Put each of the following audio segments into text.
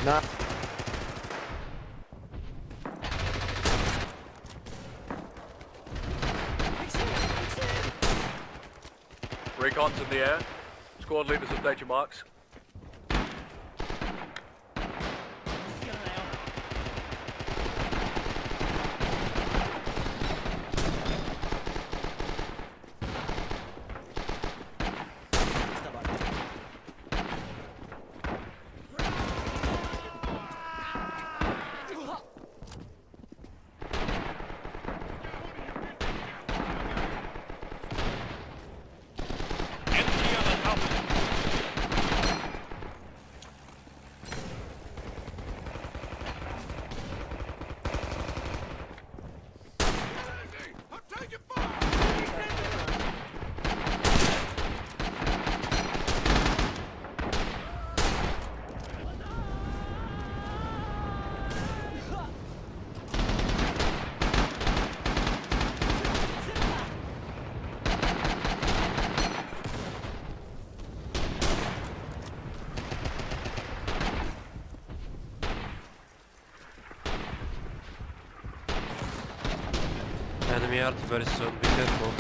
Not. Recon's in the air. Squad leaders update your marks. Enemy art very soon, be careful.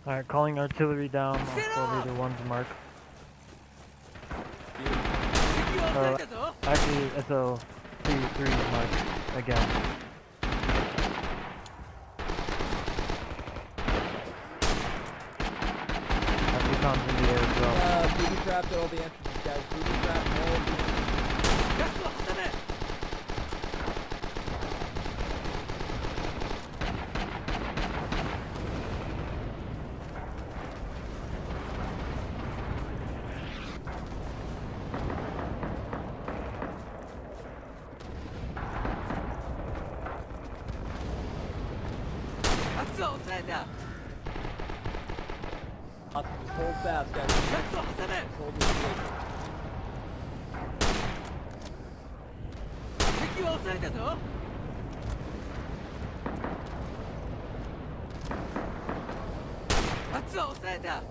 Alright, calling artillery down on squad leader 1's mark. Actually, SO3's mark again. Recon's in the air as well. Booby trapped at all the entrances, guys. Booby trapped all the entrances. Just hold fast, guys. Just hold this position. 敵は押されたぞ。圧は押された。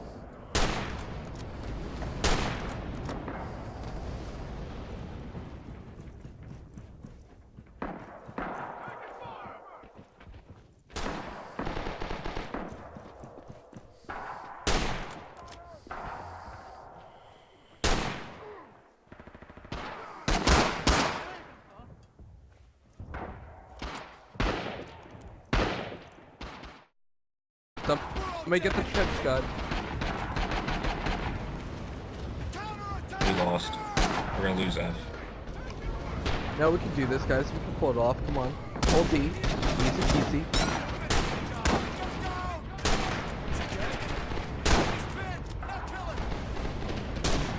Let me get the chip, Scud. We lost. We're gonna lose F. No, we can do this, guys. We can pull it off. Come on. Hold D. Easy peasy.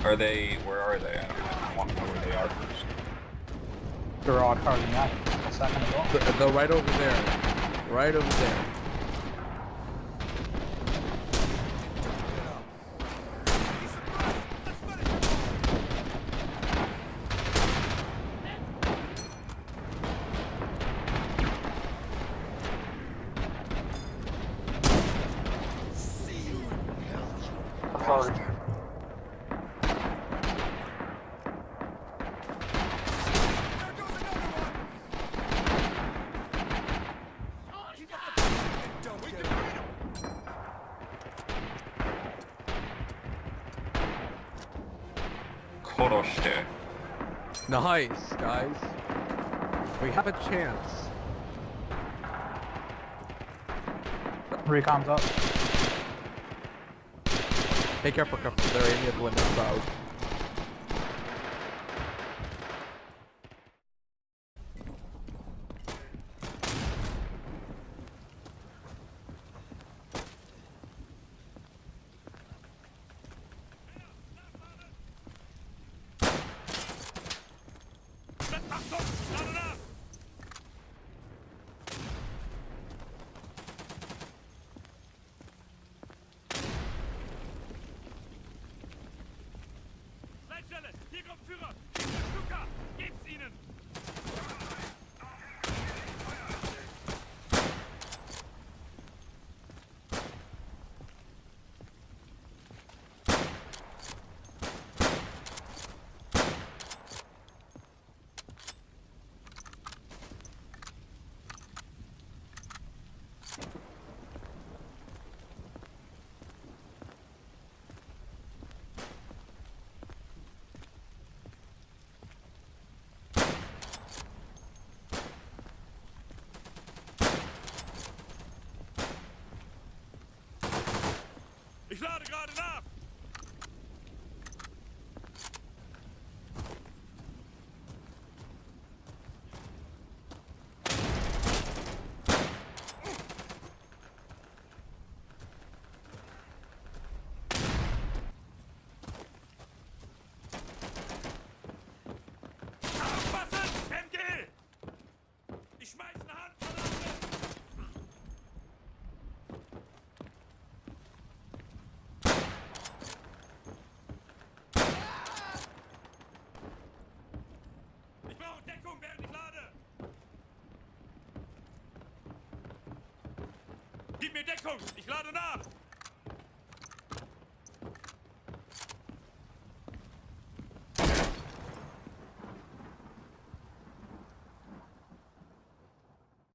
Are they? Where are they? I want to know where they are first. They're all carving that a second ago. They're right over there. Right over there. Sorry. Koroshite. Nice, guys. We have a chance. Recon's up. Hey, careful, careful. They're aiming at the window cloud. Leitstelle! Hier kommt Führer! Stuka! Gebt's ihnen! Ich lade gerade nach! Aufpassen! MG! Ich schmeiß eine Handgranate! Ich brauche Deckung, während ich lade! Gib mir Deckung! Ich lade nach!